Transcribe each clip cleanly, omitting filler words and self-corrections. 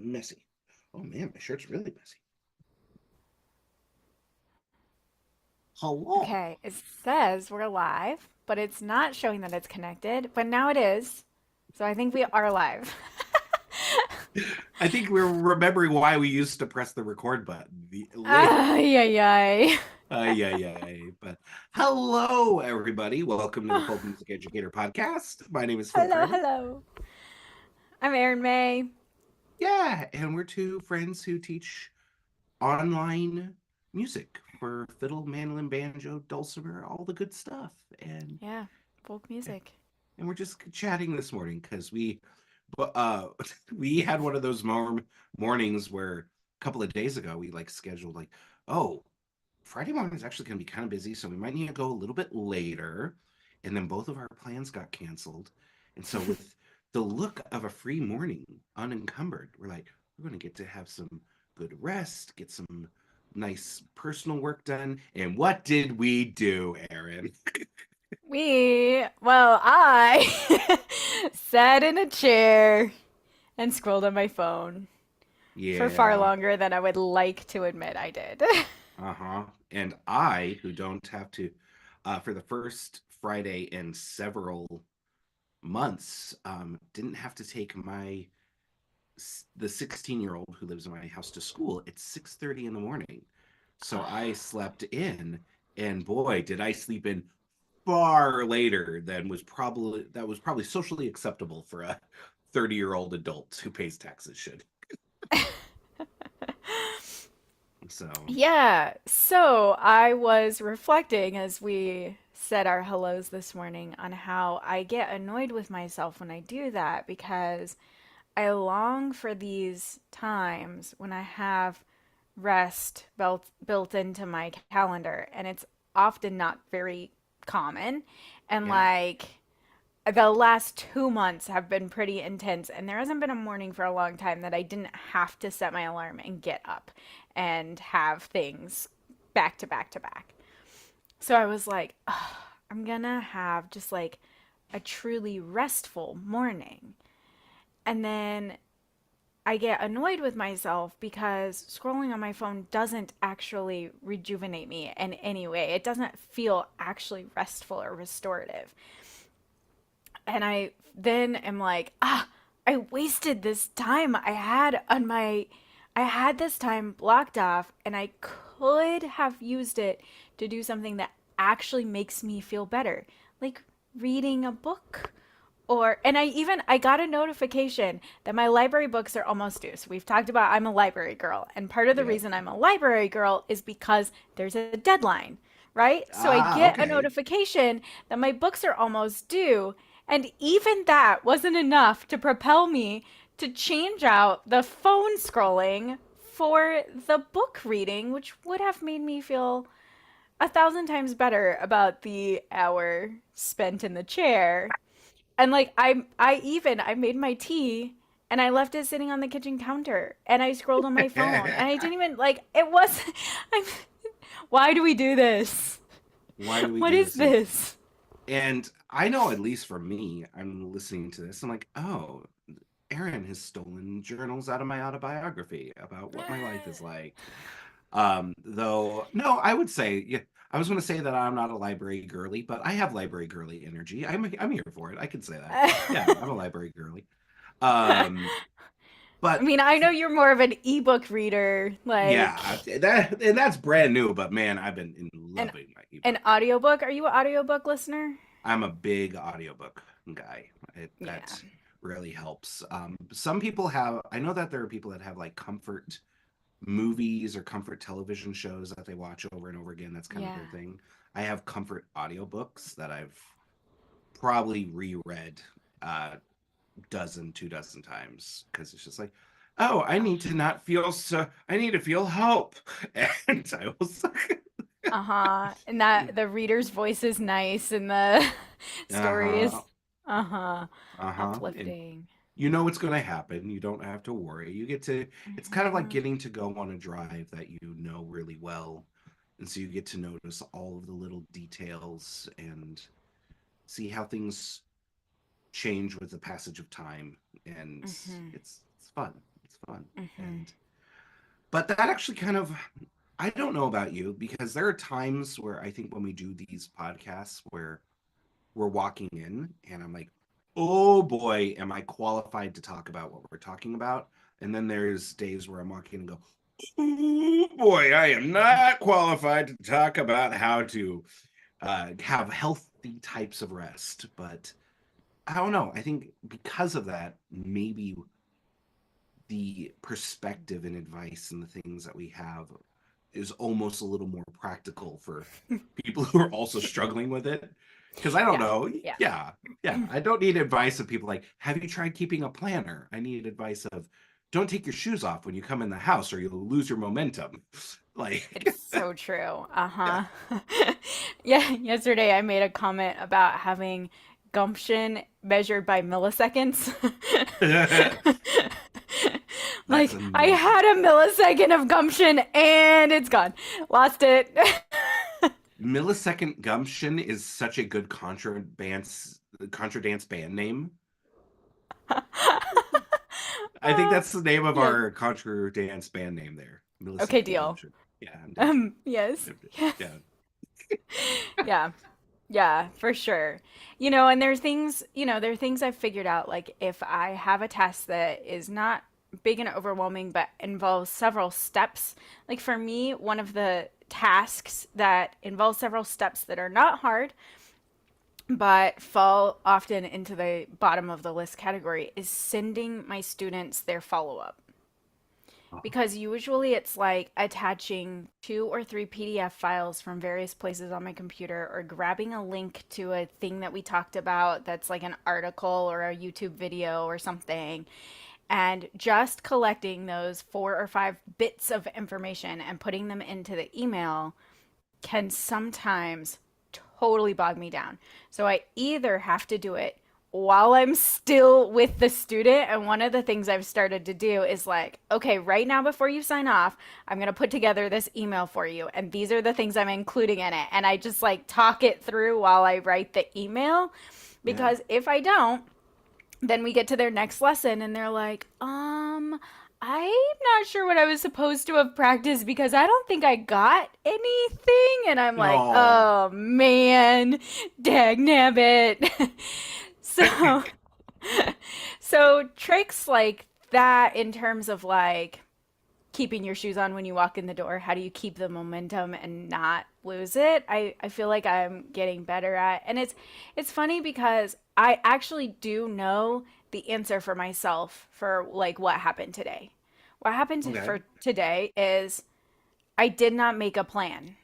messy. Oh man, my shirt's really messy. Hello. Okay, it says we're live, but it's not showing that it's connected, but now it is. So I think we are live. I think we're remembering why we used to press the record button. The late, Ay, ay, ay. yeah, yeah. But hello, everybody. Welcome to the Folk Music Educator podcast. My name is Phil Hello, Curley. hello. I'm Erin May. Yeah, and we're two friends who teach online music for fiddle, mandolin, banjo, dulcimer, all the good stuff. Yeah, folk music. And we're just chatting this morning because but we had one of those mornings where a couple of days ago we like scheduled like, oh, Friday morning is actually going to be kind of busy, so we might need to go a little bit later. And then both of our plans got canceled. And so with the look of a free morning unencumbered, we're like, we're going to get to have some good rest, get some nice personal work done. And what did we do, Aaron? I sat in a chair and scrolled on my phone for far Yeah. longer than I would like to admit I did. Uh-huh. And I, who don't have to, for the first Friday in several months, didn't have to take the 16-year-old who lives in my house to school at 6:30 in the morning. So I slept in, and boy, did I sleep in far later than was probably socially acceptable for a 30-year-old adult who pays taxes should. So, Yeah, so I was reflecting as we said our hellos this morning on how I get annoyed with myself when I do that because I long for these times when I have rest built into my calendar, and it's often not very common. And yeah. the last 2 months have been pretty intense, and there hasn't been a morning for a long time that I didn't have to set my alarm and get up and have things back to back to back. So I was like, "Ugh, I'm gonna have just like a truly restful morning." And then I get annoyed with myself because scrolling on my phone doesn't actually rejuvenate me in any way. It doesn't feel actually restful or restorative. And I then am like, I wasted this time I had this time blocked off and I could have used it to do something that actually makes me feel better, like reading a book. I got a notification that my library books are almost due. So we've talked about I'm a library girl, and part of the Yep. reason I'm a library girl is because there's a deadline, right? So I Ah, get a okay. notification that my books are almost due, and even that wasn't enough to propel me to change out the phone scrolling for the book reading, which would have made me feel 1,000 times better about the hour spent in the chair. And like I made my tea and I left it sitting on the kitchen counter and I scrolled on my phone and I didn't even like it was I'm why do we do this? Why do we What do is this? this? And I know, at least for me, I'm listening to this. I'm like, oh, Aaron has stolen journals out of my autobiography about what my life is like. Though, no, I would say, yeah, I was going to say that I'm not a library girly, but I have library girly energy. I'm here for it. I can say that. Yeah, I'm a library girly. Um, I but mean, I know you're more of an ebook reader, like yeah, that's brand new. But man, I've been in an loving my an ebook. audiobook. Are you an audiobook listener? I'm a big audiobook guy. Yeah. That really helps. Some people have, I know that there are people that have like comfort movies or comfort television shows that they watch over and over again. That's kind of Yeah. their thing. I have comfort audiobooks that I've probably reread a dozen, 2 dozen times because it's just like, oh, I need to not feel so, I need to feel hope. And I was like, Uh-huh. And that the reader's voice is nice and the story is uh-huh, uh-huh uh-huh. And uplifting. you know what's going to happen. You don't have to worry. It's kind of like Mhm. getting to go on a drive that you know really well. And so you get to notice all of the little details and see how things change with the passage of time. And Mhm. it's fun. It's fun. Hmm. And but that actually kind of, I don't know about you, because there are times where I think when we do these podcasts where we're walking in and I'm like, oh boy, am I qualified to talk about what we're talking about? And then there's days where I'm walking in and go, oh boy, I am not qualified to talk about how to have healthy types of rest. But I don't know. I think because of that, maybe the perspective and advice and the things that we have is almost a little more practical for people who are also struggling with it. Because I don't Yeah. know. Yeah. Yeah. Yeah. I don't need advice of people like, have you tried keeping a planner? I need advice of, don't take your shoes off when you come in the house or you'll lose your momentum. It's Like, so true. yeah. Uh-huh. Yeah, yesterday I made a comment about having gumption measured by milliseconds. That's Like, I amazing. had a millisecond of gumption and it's gone. Lost it. Millisecond Gumption is such a good contra dance band name. I think Uh, that's the name of yes. our contra dance band name there. Okay, Millisecond deal. Gumption. Yeah, I'm down for it. Yes. Yes. Yeah. Yeah. Yeah, for sure. And there's things, there are things I've figured out. Like if I have a task that is not big and overwhelming, but involves several steps, like for me, one of the tasks that involves several steps that are not hard, but fall often into the bottom of the list category is sending my students their follow up. Because usually it's like attaching 2 or 3 PDF files from various places on my computer or grabbing a link to a thing that we talked about that's like an article or a YouTube video or something and just collecting those 4 or 5 bits of information and putting them into the email can sometimes totally bog me down. So I either have to do it while I'm still with the student. And one of the things I've started to do is like, okay, right now before you sign off, I'm going to put together this email for you. And these are the things I'm including in it. And I just like talk it through while I write the email. Yeah. Because if I don't, then we get to their next lesson and they're like, I'm not sure what I was supposed to have practiced because I don't think I got anything. And I'm like, Oh. oh man, dag nabbit. So, so tricks like that in terms of like keeping your shoes on when you walk in the door, how do you keep the momentum and not lose it? I feel like I'm getting better at. And it's funny because I actually do know the answer for myself for like what happened today. What happened Okay. for today is I did not make a plan.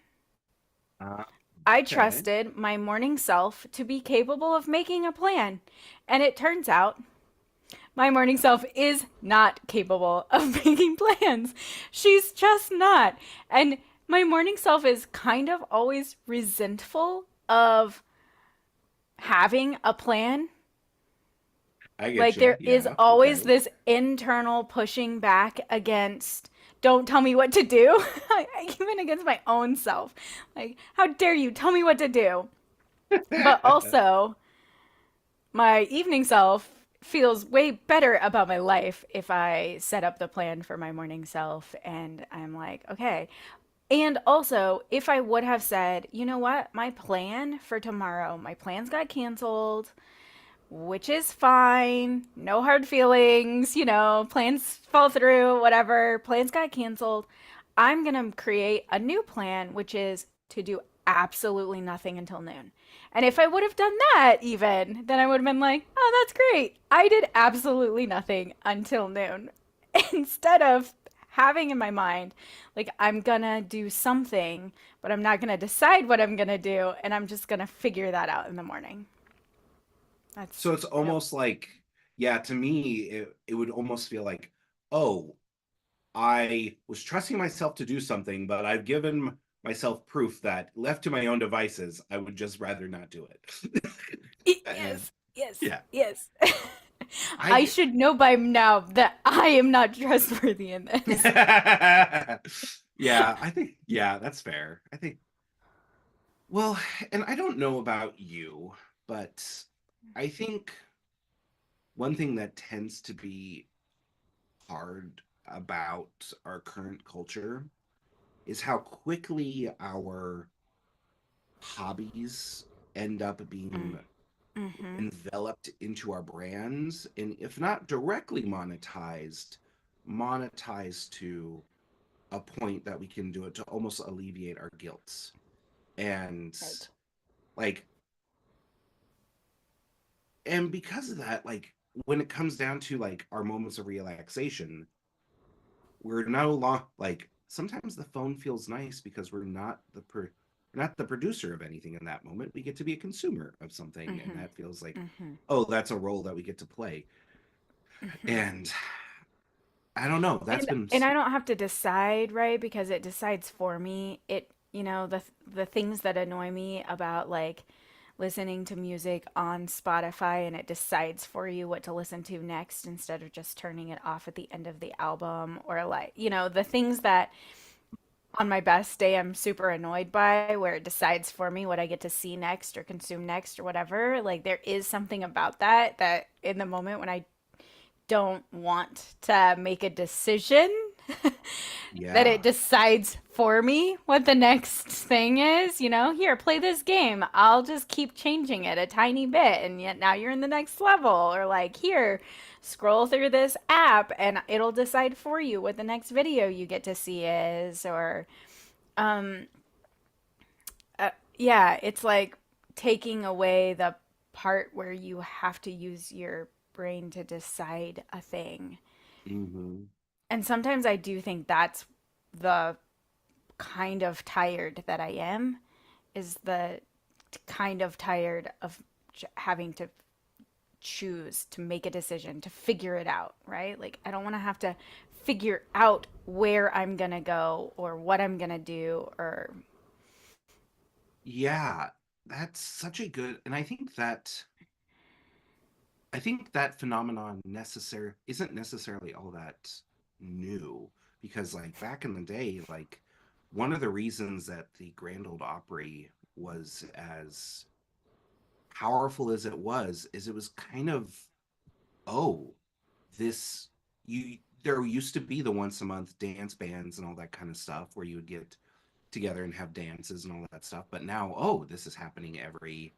Uh, I okay. trusted my morning self to be capable of making a plan. And it turns out my morning self is not capable of making plans. She's just not. And my morning self is kind of always resentful of having a plan. I get Like you. there is Yeah. always Okay. this internal pushing back against, don't tell me what to do. Even against my own self. Like, how dare you tell me what to do? But also, my evening self feels way better about my life if I set up the plan for my morning self and I'm like, okay. And also, if I would have said, you know what, my plan for tomorrow, my plans got canceled, which is fine, no hard feelings, plans fall through, whatever, plans got canceled. I'm going to create a new plan, which is to do absolutely nothing until noon. And if I would have done that, even, then I would have been like, oh, that's great. I did absolutely nothing until noon. Instead of having in my mind, like, I'm gonna do something, but I'm not gonna decide what I'm gonna do, and I'm just gonna figure that out in the morning. That's, So it's yep. almost like, yeah, to me, it would almost feel like, oh, I was trusting myself to do something, but I've given myself proof that left to my own devices, I would just rather not do it. And Yes, yes, yeah, yes. I I should know by now that I am not trustworthy in this. yeah, I think yeah, that's fair. I think well, and I don't know about you, but I think one thing that tends to be hard about our current culture is how quickly our hobbies end up being Mm-hmm. enveloped into our brands, and if not directly monetized, monetized to a point that we can do it to almost alleviate our guilt. And Right. like, and because of that, like when it comes down to like our moments of relaxation, we're no long like sometimes the phone feels nice because we're not the producer of anything in that moment. We get to be a consumer of something, and Mm-hmm. that feels like, Mm-hmm. oh, that's a role that we get to play. Mm-hmm. And I don't know. That's been And I don't have to decide, right? Because it decides for me. It, the things that annoy me about like listening to music on Spotify and it decides for you what to listen to next instead of just turning it off at the end of the album or like, the things that on my best day I'm super annoyed by where it decides for me what I get to see next or consume next or whatever. Like there is something about that in the moment when I don't want to make a decision that it yeah. decides for me what the next thing is. Here, play this game. I'll just keep changing it a tiny bit, and yet now you're in the next level. Or, like, here, scroll through this app, and it'll decide for you what the next video you get to see is. Or, yeah, it's like taking away the part where you have to use your brain to decide a thing. Hmm. And sometimes I do think that's the kind of tired that I am, is the kind of tired of having to choose, to make a decision, to figure it out, right? Like, I don't want to have to figure out where I'm going to go or what I'm going to do or. Yeah, that's such a good, and I think that phenomenon necessary isn't necessarily all that new because like back in the day, like one of the reasons that the Grand Old Opry was as powerful as it was is it was kind of, oh, this you there used to be the once a month dance bands and all that kind of stuff where you would get together and have dances and all that stuff, but now, oh, this is happening every,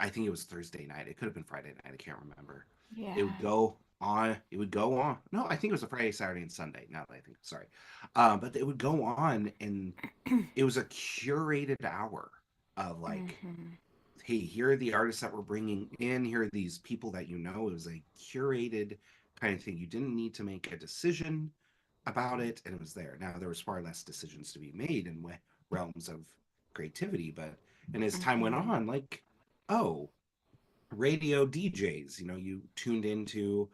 I think it was Thursday night. It could have been Friday night. I can't remember. It would Yeah. go on. It would go on. No, I think it was a Friday, Saturday, and Sunday. Now that I think, sorry, but it would go on, and it was a curated hour of like, Mm-hmm. hey, here are the artists that we're bringing in. Here are these people that you know. It was a curated kind of thing. You didn't need to make a decision about it, and it was there. Now there was far less decisions to be made in realms of creativity, but and as time went Mm-hmm. on, like, oh, radio DJs. You know, you tuned into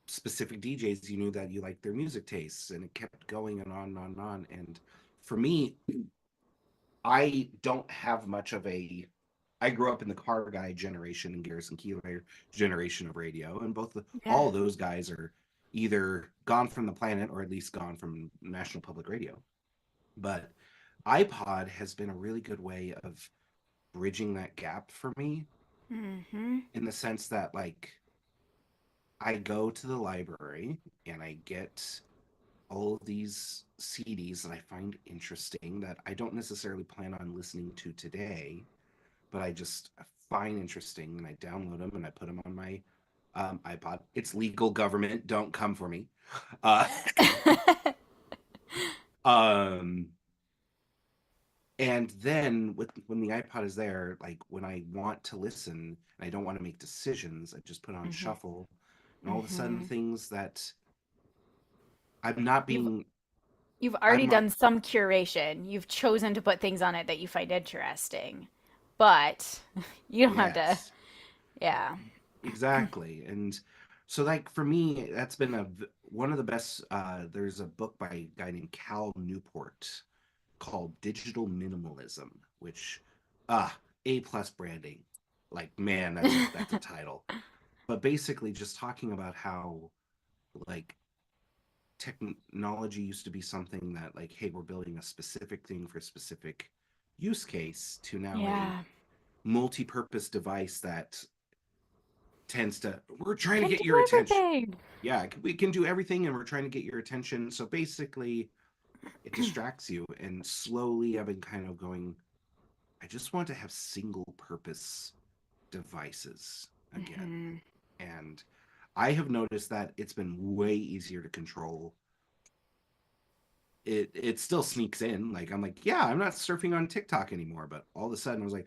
specific DJs, you knew that you liked their music tastes, and it kept going and on and on and on. And for me, I don't have much of a. I grew up in the car guy generation and Garrison Keillor generation of radio, and Yeah. all those guys are either gone from the planet or at least gone from National Public Radio. But iPod has been a really good way of bridging that gap for me Mm-hmm. in the sense that like I go to the library and I get all of these CDs that I find interesting that I don't necessarily plan on listening to today, but I just find interesting and I download them and I put them on my iPod. It's legal government. Don't come for me. Uh, um, and then when the iPod is there, like when I want to listen and I don't want to make decisions, I just put on Mm-hmm. shuffle, and all of a sudden Mm-hmm. things that I'm not You've being you've already I'm not done some curation. You've chosen to put things on it that you find interesting, but you don't have to. yes, Yeah. exactly. And so like for me that's been one of the best there's a book by a guy named Cal Newport called Digital Minimalism, which A plus branding. Like man, that's a title. But basically just talking about how like technology used to be something that like hey, we're building a specific thing for a specific use case to now a Yeah. multi-purpose device that tends to, we're trying to Can get do your attention. everything. Yeah, we can do everything and we're trying to get your attention. So basically, it distracts you. And slowly, I've been kind of going, I just want to have single purpose devices again. Mhm. And I have noticed that it's been way easier to control. It still sneaks in. Like I'm like, yeah, I'm not surfing on TikTok anymore. But all of a sudden I was like,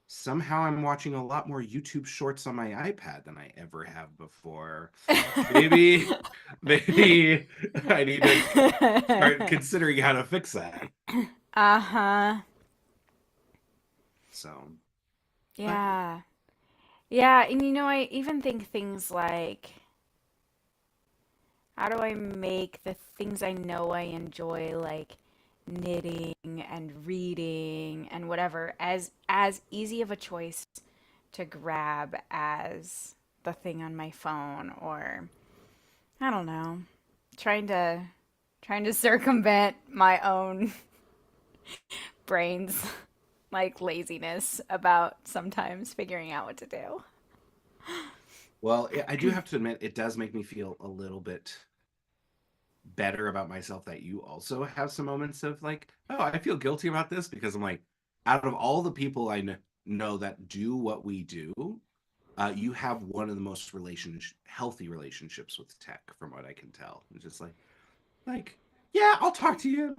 somehow I'm watching a lot more YouTube shorts on my iPad than I ever have before. Maybe, maybe I need to start considering how to fix that. Uh-huh. So, but Yeah. Yeah, and I even think things like how do I make the things I know I enjoy, like knitting and reading and whatever, as easy of a choice to grab as the thing on my phone, or I don't know, trying to trying to circumvent my own brain's like laziness about sometimes figuring out what to do. well, I do have to admit, it does make me feel a little bit better about myself that you also have some moments of like, oh, I feel guilty about this because I'm like, out of all the people know that do what we do, you have one of the most healthy relationships with tech, from what I can tell. It's just like, yeah, I'll talk to you.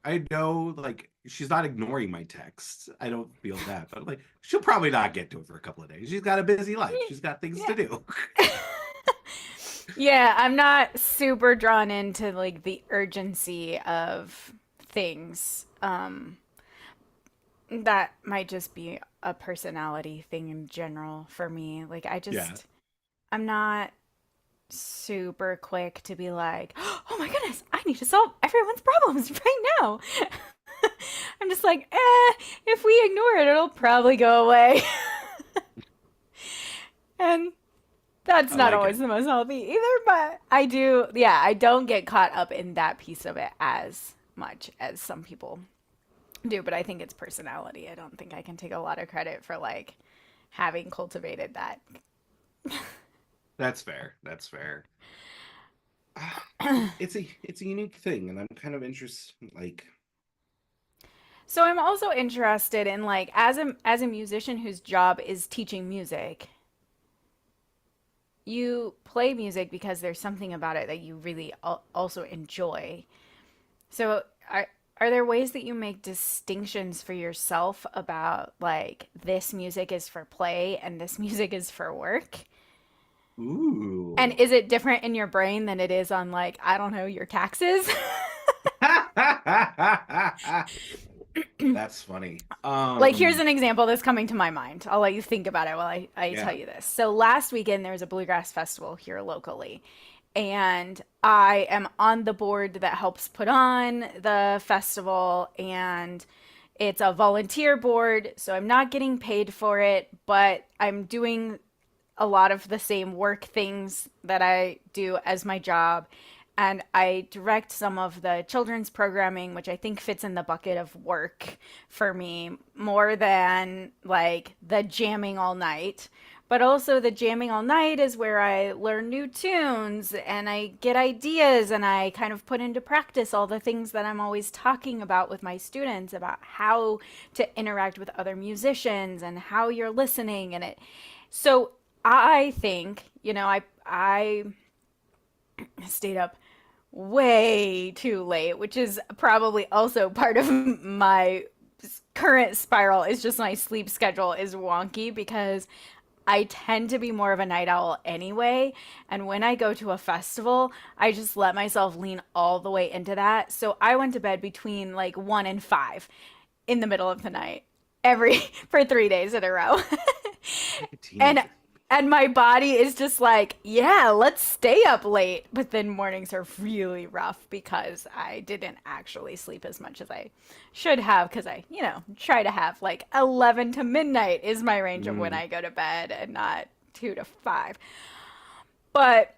I know, like, she's not ignoring my texts. I don't feel that, but like, she'll probably not get to it for a couple of days. She's got a busy life. She's got things to Yeah. do. Yeah, I'm not super drawn into like the urgency of things. That might just be a personality thing in general for me. Like Yeah. I'm not super quick to be like, "Oh my goodness, I need to solve everyone's problems right now." I'm just like, if we ignore it, it'll probably go away. And that's I not like always it. the most healthy either, but I do, yeah, I don't get caught up in that piece of it as much as some people do, but I think it's personality. I don't think I can take a lot of credit for like having cultivated that. That's fair. That's fair. It's a unique thing, and I'm kind of interested. Like, So I'm also interested in like as a musician whose job is teaching music, you play music because there's something about it that you really also enjoy. So are there ways that you make distinctions for yourself about like this music is for play and this music is for work? And ooh. is it different in your brain than it is on like, I don't know, your taxes? That's funny. Like here's an example that's coming to my mind. I'll let you think about it while I tell Yeah. you this. So last weekend there was a bluegrass festival here locally. And I am on the board that helps put on the festival, and it's a volunteer board, so I'm not getting paid for it, but I'm doing a lot of the same work things that I do as my job. And I direct some of the children's programming, which I think fits in the bucket of work for me more than like the jamming all night. But also, the jamming all night is where I learn new tunes and I get ideas and I kind of put into practice all the things that I'm always talking about with my students about how to interact with other musicians and how you're listening and it. So I think, I stayed up way too late, which is probably also part of my current spiral is just my sleep schedule is wonky because I tend to be more of a night owl anyway. And when I go to a festival, I just let myself lean all the way into that. So I went to bed between like 1 and 5 in the middle of the night every for 3 days in a row. Like a and teenager. and my body is just like, yeah, let's stay up late. But then mornings are really rough because I didn't actually sleep as much as I should have because I, try to have like 11 to midnight is my range of when Mm. I go to bed and not 2 to 5. But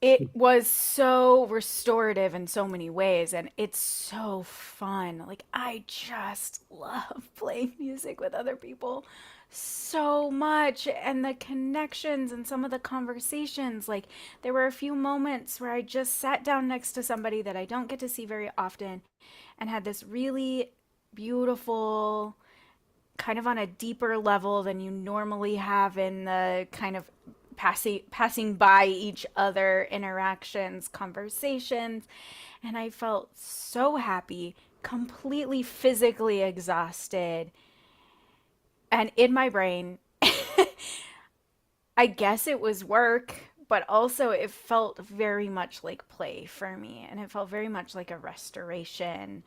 it was so restorative in so many ways and it's so fun. Like I just love playing music with other people so much, and the connections and some of the conversations. Like, there were a few moments where I just sat down next to somebody that I don't get to see very often and had this really beautiful, kind of on a deeper level than you normally have in the kind of passing by each other interactions, conversations, and I felt so happy, completely physically exhausted, and in my brain, I guess it was work, but also it felt very much like play for me, and it felt very much like a restoration.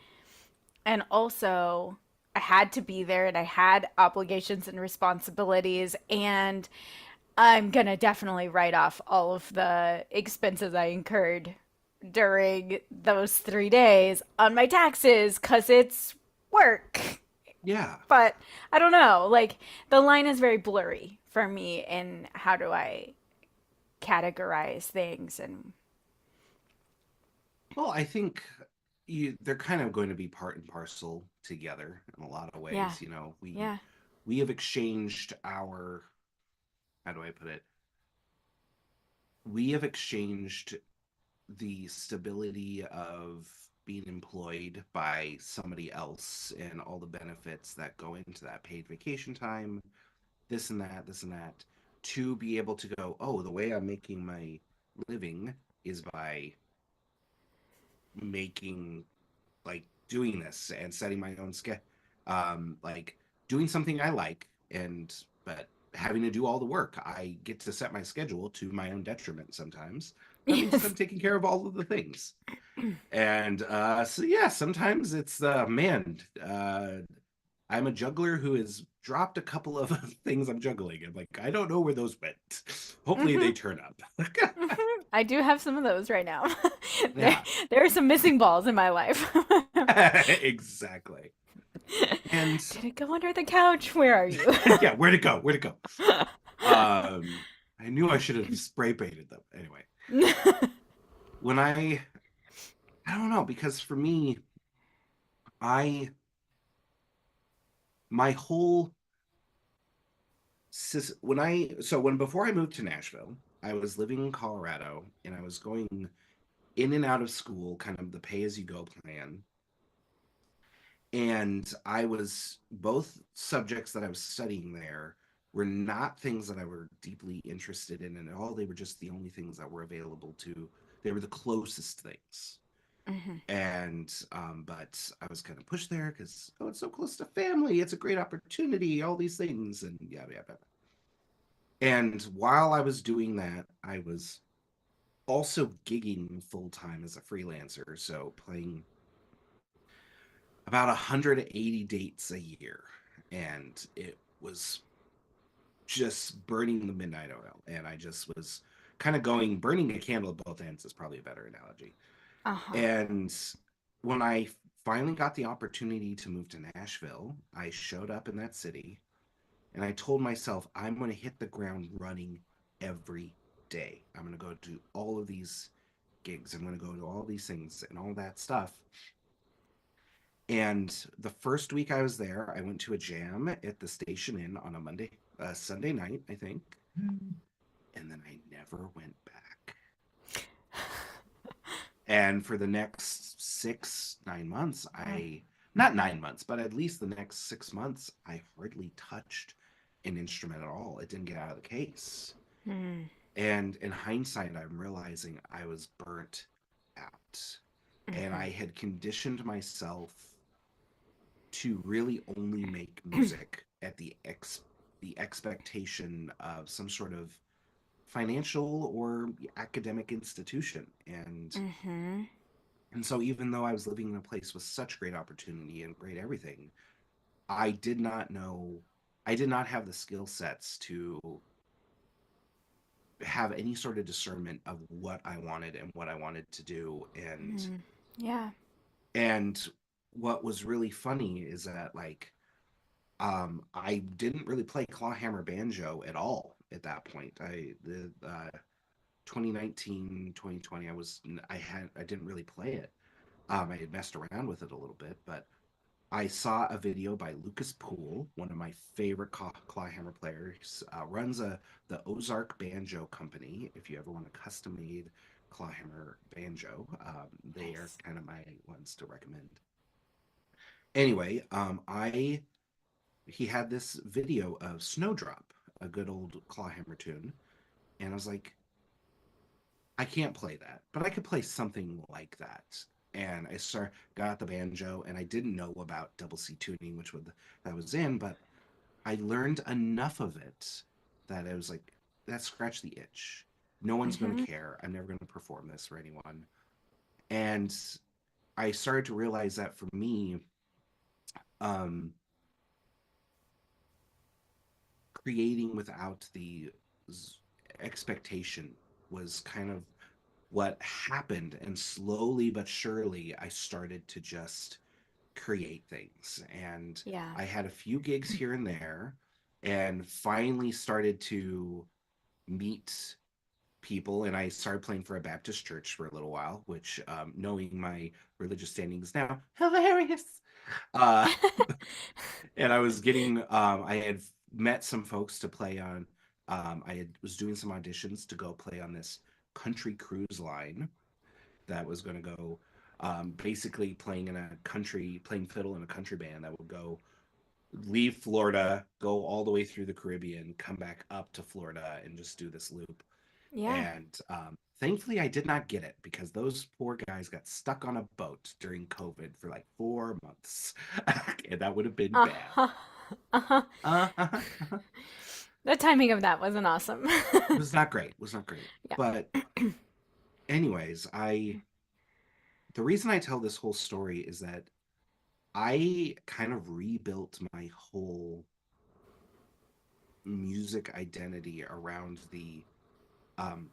And also, I had to be there and I had obligations and responsibilities, and I'm gonna definitely write off all of the expenses I incurred during those 3 days on my taxes because it's work. Yeah. But I don't know. Like, the line is very blurry for me in how do I categorize things. And Well, I think they're kind of going to be part and parcel together in a lot of yeah, ways. yeah. We have exchanged our, how do I put it? We have exchanged the stability of being employed by somebody else and all the benefits that go into that paid vacation time, this and that, to be able to go, oh, the way I'm making my living is by making, like, doing this and setting my own schedule, like doing something I like, and but having to do all the work. I get to set my schedule to my own detriment sometimes. That means that Yes. I'm taking care of all of the things. And so yeah, sometimes it's man, I'm a juggler who has dropped a couple of things I'm juggling. I'm like, I don't know where those went. Hopefully Hmm. they turn up. Hmm. I do have some of those right now. there, Yeah. there are some missing balls in my life. Exactly. And Did it go under the couch? Where are you? yeah, where'd it go? Where'd it go? Um, I knew I should have spray painted them. Anyway, when I don't know, because for me, I my whole when before I moved to Nashville, I was living in Colorado and I was going in and out of school, kind of the pay as you go plan. And I was both subjects that I was studying there were not things that I were deeply interested in at all. They were just the only things that were available to, they were the closest things. Hmm. And but I was kind of pushed there because, oh, it's so close to family, it's a great opportunity, all these things, and yada yada. And while I was doing that, I was also gigging full time as a freelancer, so playing about 180 dates a year, and it was just burning the midnight oil. And I just was kind of going, burning a candle at both ends is probably a better analogy. Uh-huh. And when I finally got the opportunity to move to Nashville, I showed up in that city and I told myself, I'm going to hit the ground running every day. I'm going to go to all of these gigs. I'm going to go to all these things and all that stuff. And the first week I was there, I went to a jam at the Station Inn on a Sunday night, I think. And then I never went back. And for the next 9 months, not 9 months, but at least the next 6 months, I hardly touched an instrument at all. It didn't get out of the case. Mm-hmm. And in hindsight, I'm realizing I was burnt out. And I had conditioned myself to really only make music at the expectation of some sort of financial or academic institution. Mm-hmm. And so even though I was living in a place with such great opportunity and great everything, I did not know, I did not have the skill sets to have any sort of discernment of what I wanted and what I wanted to do. Mm-hmm. Yeah. And what was really funny is that, like, I didn't really play clawhammer banjo at all at that point. 2019, 2020, I didn't really play it. I had messed around with it a little bit, but I saw a video by Lucas Poole, one of my favorite clawhammer players. Runs the Ozark Banjo Company. If you ever want a custom made clawhammer banjo, they are Nice. kind of my ones to recommend. Anyway, I he had this video of Snowdrop, a good old clawhammer tune, and I was like, I can't play that, but I could play something like that. And got out the banjo, and I didn't know about double C tuning, which would that was in, but I learned enough of it that I was like, that scratched the itch. No one's going Mm-hmm. to care. I'm never going to perform this for anyone. And I started to realize that for me, um, creating without the expectation was kind of what happened. And slowly but surely, I started to just create things. And Yeah. I had a few gigs here and there, and finally started to meet people. And I started playing for a Baptist church for a little while, which, knowing my religious standings now, hilarious. Uh, and I was getting, I had met some folks to play on. Was doing some auditions to go play on this country cruise line that was going to go, basically playing fiddle in a country band that would go leave Florida, go all the way through the Caribbean, come back up to Florida, and just do this loop. Yeah. And thankfully, I did not get it because those poor guys got stuck on a boat during COVID for like 4 months. And that would have been bad. Uh-huh. Uh-huh. Uh, The timing of that wasn't awesome. was not great. Was not great. Yeah. But anyways, I the reason I tell this whole story is that I kind of rebuilt my whole music identity around the, um,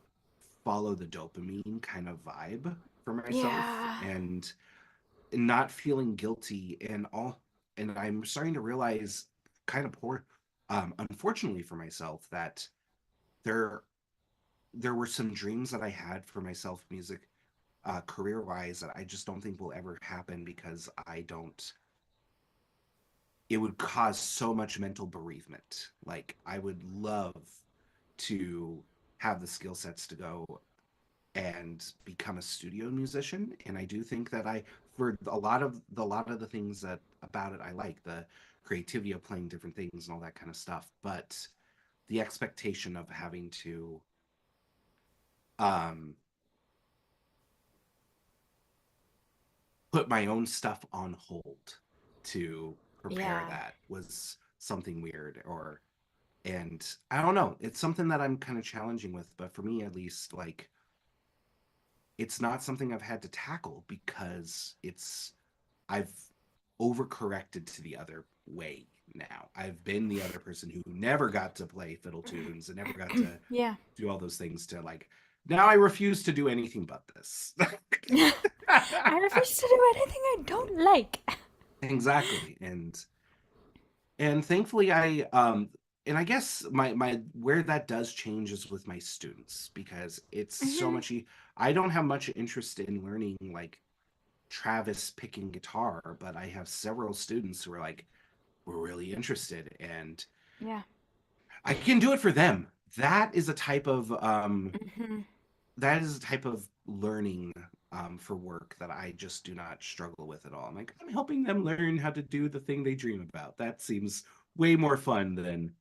follow the dopamine kind of vibe for myself, Yeah. and not feeling guilty and all. And I'm starting to realize, kind of unfortunately for myself, that there there were some dreams that I had for myself, music, career wise, that I just don't think will ever happen because I don't it would cause so much mental bereavement. Like, I would love to have the skill sets to go and become a studio musician, and I do think that I for a lot of the things that about it I like, the creativity of playing different things and all that kind of stuff, but the expectation of having to, um put my own stuff on hold to prepare Yeah. that was something weird. Or And I don't know, it's something that I'm kind of challenging with, but for me at least, like, it's not something I've had to tackle because I've overcorrected to the other way now. I've been the other person who never got to play fiddle tunes and never got to Yeah. do all those things, to like, now I refuse to do anything but this. I refuse to do anything I don't like. Exactly. And thankfully and I guess my where that does change is with my students, because it's so Hmm. much I don't have much interest in learning like Travis picking guitar, but I have several students who are like, we're really interested, and Yeah. I can do it for them. Hmm. That is a type of learning, for work, that I just do not struggle with at all. I'm like, I'm helping them learn how to do the thing they dream about. That seems way more fun than,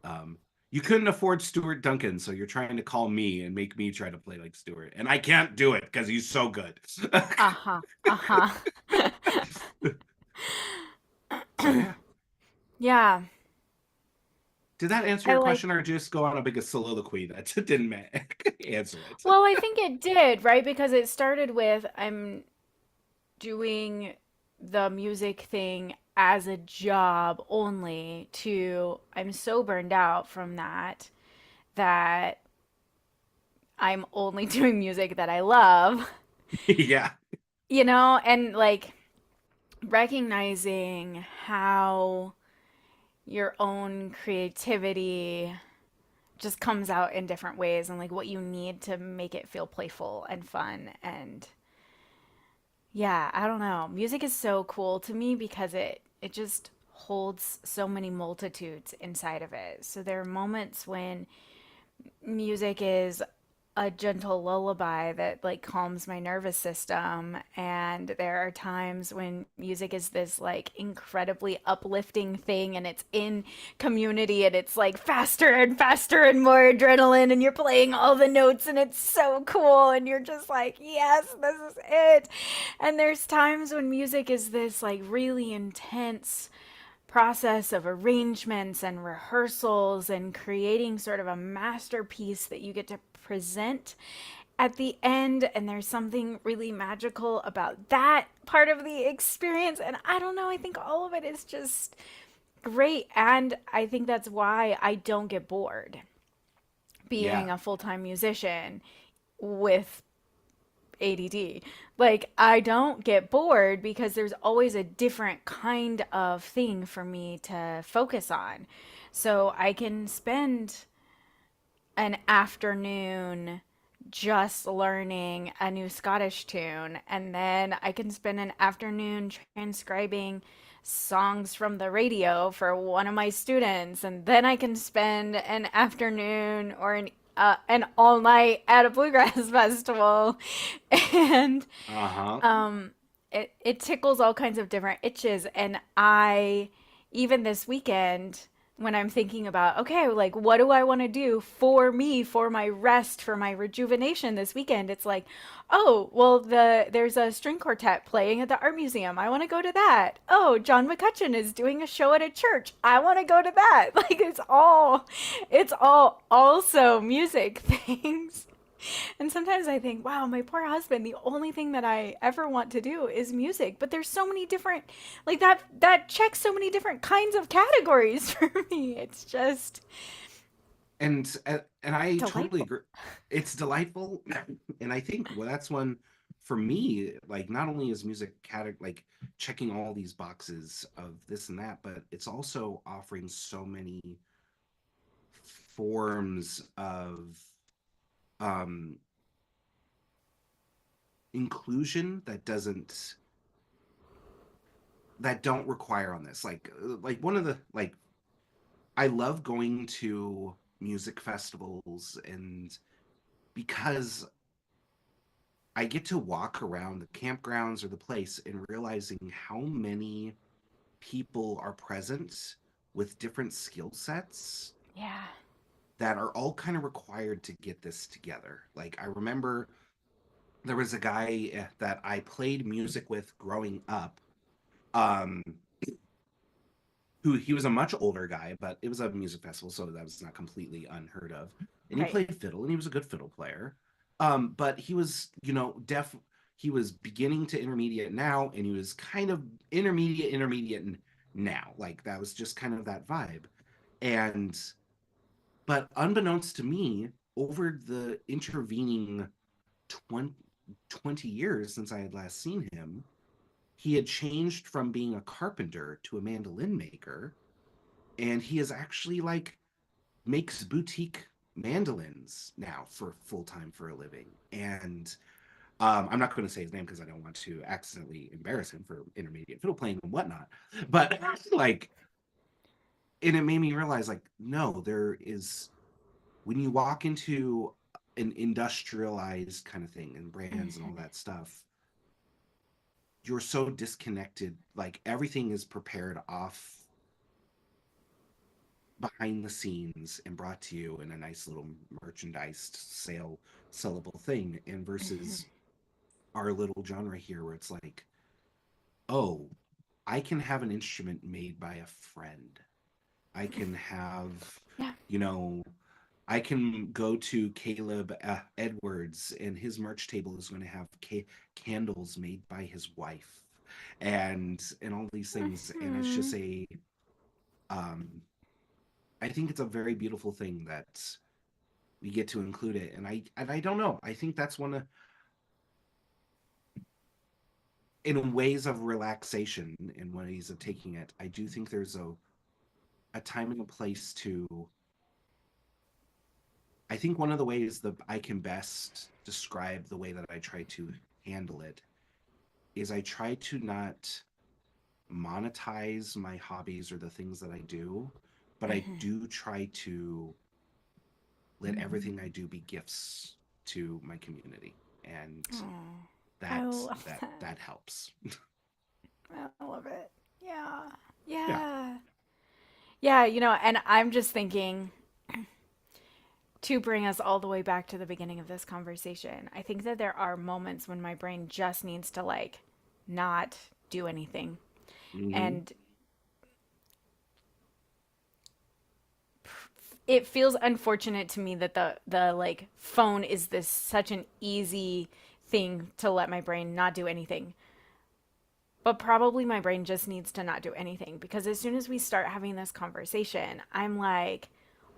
um, you couldn't afford Stuart Duncan, so you're trying to call me and make me try to play like Stuart, and I can't do it because he's so good. Uh-huh. Uh-huh. So yeah. Yeah. Did that answer I your like question, or just go on a big soliloquy that didn't answer it? Well, I think it did, right? Because it started with I'm doing the music thing as a job only to I'm so burned out from that I'm only doing music that I love, Yeah. and like recognizing how your own creativity just comes out in different ways and like what you need to make it feel playful and fun and Yeah, I don't know. Music is so cool to me because it just holds so many multitudes inside of it. So there are moments when music is a gentle lullaby that like calms my nervous system, and there are times when music is this like incredibly uplifting thing, and it's in community and it's like faster and faster and more adrenaline, and you're playing all the notes and it's so cool and you're just like, yes, this is it. And there's times when music is this like really intense process of arrangements and rehearsals and creating sort of a masterpiece that you get to present at the end. And there's something really magical about that part of the experience. And I don't know, I think all of it is just great. And I think that's why I don't get bored being Yeah. a full time musician with ADD. Like, I don't get bored because there's always a different kind of thing for me to focus on. So I can spend an afternoon just learning a new Scottish tune, and then I can spend an afternoon transcribing songs from the radio for one of my students, and then I can spend an afternoon or an all night at a bluegrass festival, and Uh-huh. it tickles all kinds of different itches. And I, even this weekend, when I'm thinking about, okay, like what do I want to do for me, for my rest, for my rejuvenation this weekend, it's like, oh, well, there's a string quartet playing at the art museum. I want to go to that. Oh, John McCutcheon is doing a show at a church. I want to go to that. Like it's all also music things. And sometimes I think, wow, my poor husband, the only thing that I ever want to do is music. But there's so many different, like that checks so many different kinds of categories for me. It's just And I totally delightful. agree. It's delightful, and I think, well, that's one for me. Like, not only is music like checking all these boxes of this and that, but it's also offering so many forms of um inclusion that don't require on this. Like one of the like I love going to music festivals, and because I get to walk around the campgrounds or the place and realizing how many people are present with different skill sets Yeah. that are all kind of required to get this together. Like, I remember there was a guy that I played music with growing up, um, who he was a much older guy, but it was a music festival, so that was not completely unheard of. And he Right. played fiddle, and he was a good fiddle player. But he was, deaf. He was beginning to intermediate now, and he was kind of intermediate now. Like, that was just kind of that vibe. And but unbeknownst to me, over the intervening 20, 20 years since I had last seen him, he had changed from being a carpenter to a mandolin maker, and he is actually like makes boutique mandolins now for full time for a living. And I'm not going to say his name because I don't want to accidentally embarrass him for intermediate fiddle playing and whatnot. But like, and it made me realize, like, no, there is, when you walk into an industrialized kind of thing and brands and all Hmm. that stuff, you're so disconnected. Like, everything is prepared off behind the scenes and brought to you in a nice little merchandised sellable thing, and versus our little genre here where it's like, oh, I can have an instrument made by a friend. I can have, Yeah. you know, I can go to Caleb Edwards, and his merch table is going to have candles made by his wife, and all these things. And it's just Hmm. um, I think it's a very beautiful thing that we get to include it. And I don't know. I think that's one of, in ways of relaxation, in ways of taking it. I do think there's a time and a place to. I think one of the ways that I can best describe the way that I try to handle it is I try to not monetize my hobbies or the things that I do, but I Mm-hmm. do try to let everything Mm-hmm. I do be gifts to my community. And Oh, I that love that that. that helps. I love it. Yeah. Yeah. Yeah. Yeah, and I'm just thinking to bring us all the way back to the beginning of this conversation. I think that there are moments when my brain just needs to like not do anything. Hmm. And it feels unfortunate to me that the like phone is this such an easy thing to let my brain not do anything. But probably my brain just needs to not do anything because as soon as we start having this conversation, I'm like,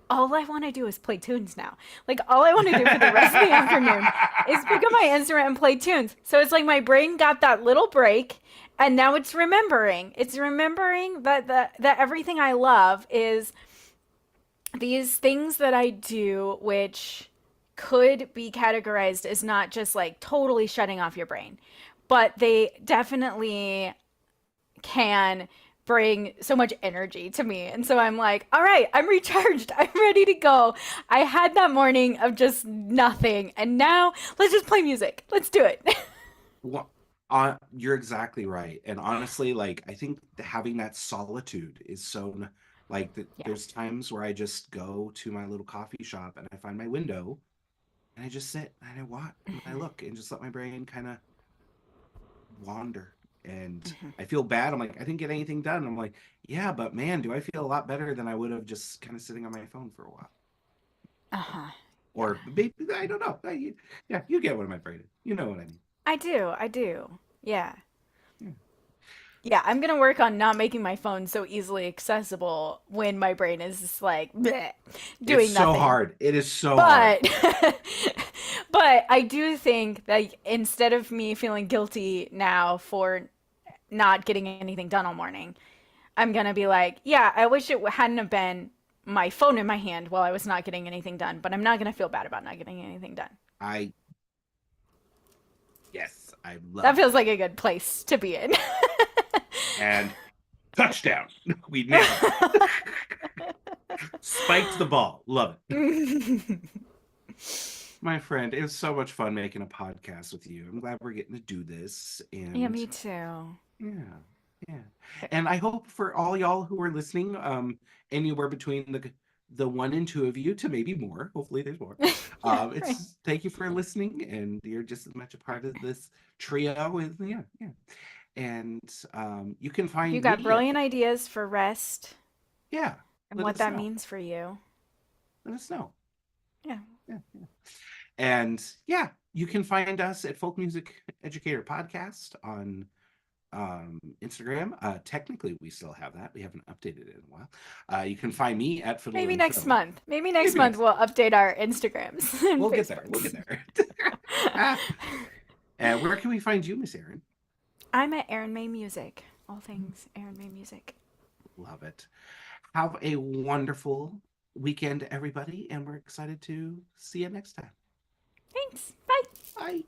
all I want to do is play tunes now. Like, all I want to do for the rest of the afternoon is pick up my instrument and play tunes. So it's like my brain got that little break and now it's remembering. It's remembering that everything I love is these things that I do, which could be categorized as not just like totally shutting off your brain, but they definitely can bring so much energy to me. And so I'm like, all right, I'm recharged. I'm ready to go. I had that morning of just nothing. And now let's just play music. Let's do it. Well, you're exactly right. And honestly, like I think having that solitude is like Yeah. there's times where I just go to my little coffee shop and I find my window and I just sit and I watch and I look and just let my brain kind of wander. And I feel bad. I'm like, I didn't get anything done. I'm like, yeah, but man, do I feel a lot better than I would have just kind of sitting on my phone for a while. Uh huh. Yeah. Or maybe I don't know. Yeah, you get what my brain is. You know what I mean. I do. I do. Yeah. Yeah. Yeah, I'm gonna work on not making my phone so easily accessible when my brain is just like bleh, It's doing so nothing. hard. It is so hard. But but I do think that instead of me feeling guilty now for not getting anything done all morning, I'm gonna be like, yeah, I wish it hadn't have been my phone in my hand while I was not getting anything done, but I'm not gonna feel bad about not getting anything done. I Yes, I That love feels that. like a good place to be in. And touchdown. We nailed it. Spiked the ball. Love it. My friend, it was so much fun making a podcast with you. I'm glad we're getting to do this. Yeah, And me too. yeah, yeah. And I hope for all y'all who are listening, anywhere between the one and two of you to maybe more. Hopefully there's more. Yeah, right. It's thank you for listening, and you're just as much a part of this trio as yeah, yeah. And you can If you find got me at brilliant ideas for rest yeah, and let what us that know. means for you, Let us know. yeah. Yeah, yeah. And yeah, you can find us at Folk Music Educator Podcast on Instagram. Technically, we still have that. We haven't updated it in a while. You can find me at Fiddle Maybe and next Phil. month. Maybe next Maybe month next. we'll update our Instagrams and We'll get there. We'll Facebooks. get there. Where can we find you, Miss Erin? I'm at Aaron May Music. All things Aaron May Music. Love it. Have a wonderful weekend, everybody, and we're excited to see you next time. Thanks. Bye. Bye.